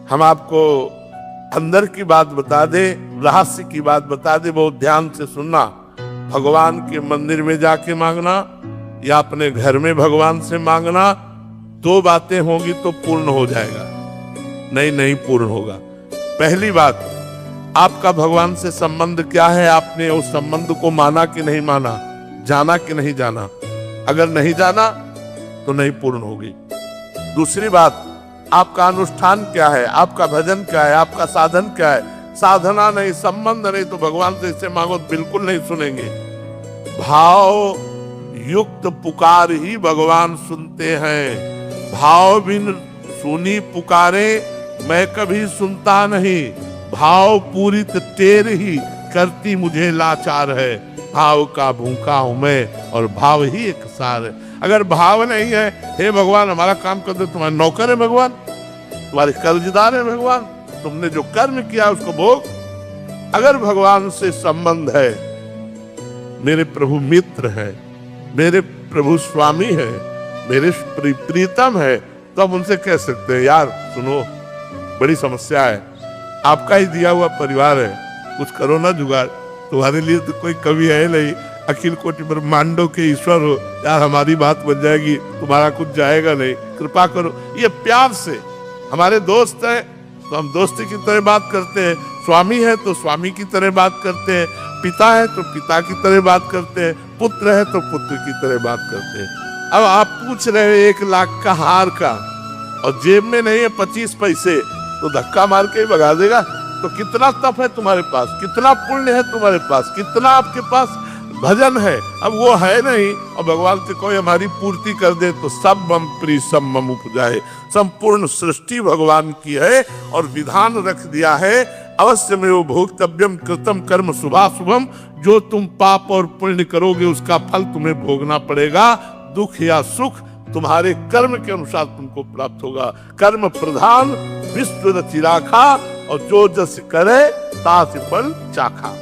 हम आपको अंदर की बात बता दे, रहस्य की बात बता दे, बहुत ध्यान से सुनना। भगवान के मंदिर में जाके मांगना या अपने घर में भगवान से मांगना, दो बातें होंगी तो पूर्ण हो जाएगा, नहीं पूर्ण होगा। पहली बात, आपका भगवान से संबंध क्या है, आपने उस संबंध को माना कि नहीं माना, जाना कि नहीं जाना। अगर नहीं जाना तो नहीं पूर्ण होगी। दूसरी बात, आपका अनुष्ठान क्या है, आपका भजन क्या है, आपका साधन क्या है। साधना नहीं, संबंध नहीं, तो भगवान से इससे मांगो बिल्कुल नहीं सुनेंगे। भाव युक्त पुकार ही भगवान सुनते हैं। भाव बिन सुनी पुकारे मैं कभी सुनता नहीं। भाव पूरित टेर ही करती मुझे लाचार है। भाव का भूखा हूं मैं और भाव ही एक सार है। अगर भाव नहीं है, हे भगवान हमारा काम कर दे, तुम्हारे नौकर है भगवान, तुम्हारे कर्जदार है भगवान, तुमने जो कर्म किया उसको भोग। अगर भगवान से संबंध है, मेरे प्रभु मित्र है, मेरे प्रभु स्वामी है, मेरे प्रीतम है, तो हम उनसे कह सकते हैं यार सुनो बड़ी समस्या है, आपका ही दिया हुआ परिवार है, कुछ करो ना जुगाड़, तुम्हारे लिए तो कोई कवि है नहीं, अखिल कोटि ब्रह्मांडों के ईश्वर हो, यार हमारी बात बन जाएगी, तुम्हारा कुछ जाएगा नहीं, कृपा करो। ये प्यार से, हमारे दोस्त हैं तो हम दोस्ती की तरह बात करते हैं, स्वामी है तो स्वामी की तरह बात करते हैं, पिता है तो पिता की तरह बात करते हैं, पुत्र है तो पुत्र की तरह बात करते हैं। अब आप पूछ रहे हैं 1 लाख का हार का और जेब में नहीं है 25 पैसे, तो धक्का मार के ही भगा देगा। तो कितना तप है तुम्हारे पास, कितना पुण्य है तुम्हारे पास, कितना आपके पास भजन है, अब वो है नहीं और भगवान से कोई हमारी पूर्ति कर दे तो सब मम प्रिय सब मम उपजाए। संपूर्ण सृष्टि भगवान की है और विधान रख दिया है, अवश्य में वो भोक्तव्यम कृतम कर्म शुभाशुभम, जो तुम पाप और पुण्य करोगे उसका फल तुम्हें भोगना पड़ेगा। दुख या सुख तुम्हारे कर्म के अनुसार तुमको प्राप्त होगा। कर्म प्रधान विश्व रचि राखा और जो जस करे तास फल चाखा।